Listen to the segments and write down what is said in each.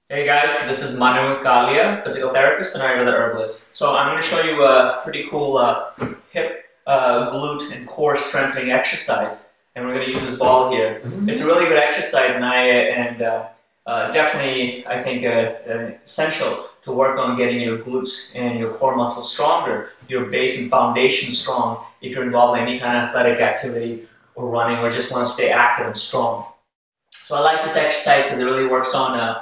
Hey guys, this is Manu, Kalia, physical therapist and Ayurveda herbalist. So I'm going to show you a pretty cool hip, glute and core strengthening exercise, and we're going to use this ball here. It's a really good exercise, and definitely I think essential to work on getting your glutes and your core muscles stronger, your base and foundation strong if you're involved in any kind of athletic activity or running or just want to stay active and strong. So I like this exercise because it really works on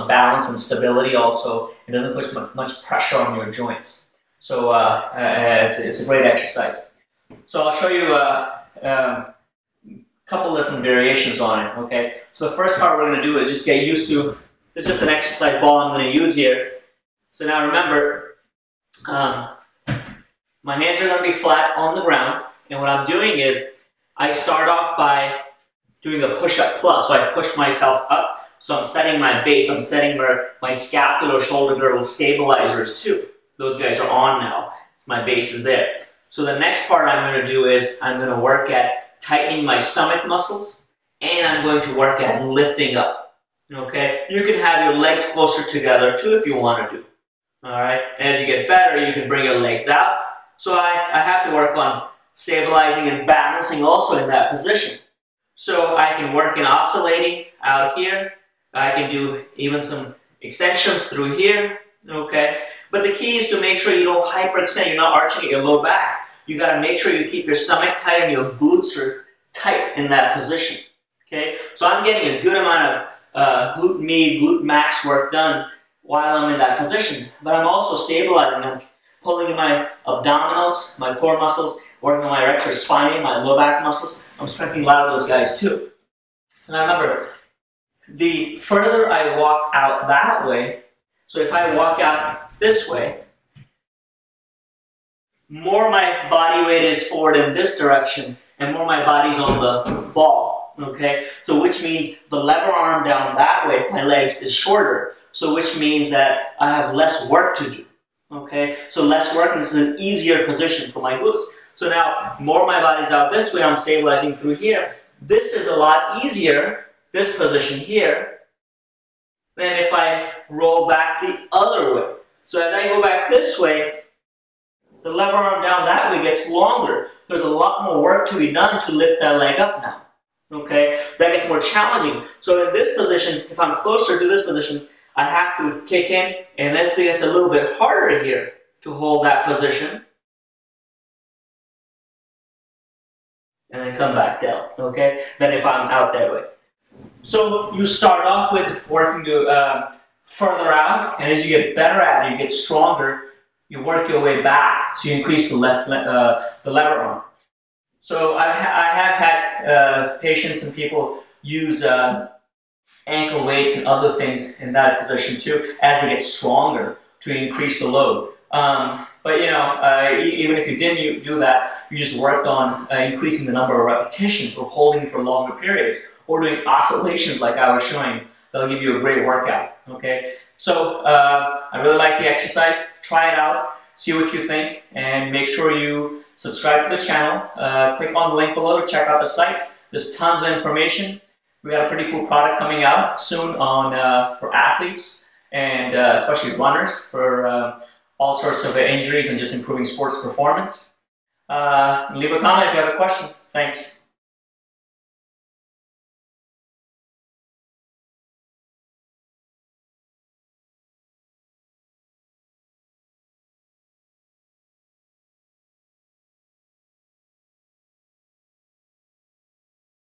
balance and stability also. It doesn't put much pressure on your joints. So it's a great exercise. So I'll show you a couple different variations on it, okay? So the first part we're going to do is just get used to, this is just an exercise ball I'm going to use here. So now remember, my hands are going to be flat on the ground, and what I'm doing is I start off by doing a push-up plus. So I push myself up. So I'm setting my base, I'm setting my scapular shoulder girdle stabilizers too. Those guys are on now. My base is there. So the next part I'm going to do is I'm going to work at tightening my stomach muscles, and I'm going to work at lifting up. Okay? You can have your legs closer together too if you want to do. Alright? And as you get better, you can bring your legs out. So I have to work on stabilizing and balancing also in that position. So I can work in oscillating out here. I can do even some extensions through here, okay? But the key is to make sure you don't hyperextend, you're not arching at your low back. You gotta make sure you keep your stomach tight and your glutes are tight in that position, okay? So I'm getting a good amount of glute med, glute max work done while I'm in that position. But I'm also stabilizing, I'm pulling in my abdominals, my core muscles, working on my erector spine, my low back muscles. I'm strengthening a lot of those guys too. So now remember, the further I walk out that way, so if I walk out this way, more my body weight is forward in this direction and more my body's on the ball, okay? So which means the lever arm down that way, my legs, is shorter. So which means that I have less work to do, okay? So less work, and this is an easier position for my glutes. So now, more my body's out this way, I'm stabilizing through here. This is a lot easier, this position here, than if I roll back the other way. So as I go back this way, the lever arm down that way gets longer. There's a lot more work to be done to lift that leg up now. Okay? That gets more challenging. So in this position, if I'm closer to this position, I have to kick in, and this gets a little bit harder here to hold that position. And then come back down, okay? Than if I'm out that way. So you start off with working to further out, and as you get better at it, you get stronger, you work your way back, so you increase the lever arm. So I have had patients and people use ankle weights and other things in that position too, as they get stronger to increase the load. But you know, even if you didn't do that, you just worked on increasing the number of repetitions or holding for longer periods or doing oscillations like I was showing. That'll give you a great workout, okay? So I really like the exercise. Try it out, see what you think, and make sure you subscribe to the channel. Click on the link below to check out the site. There's tons of information. We got a pretty cool product coming out soon on for athletes and especially runners for all sorts of injuries and just improving sports performance. Leave a comment if you have a question. Thanks.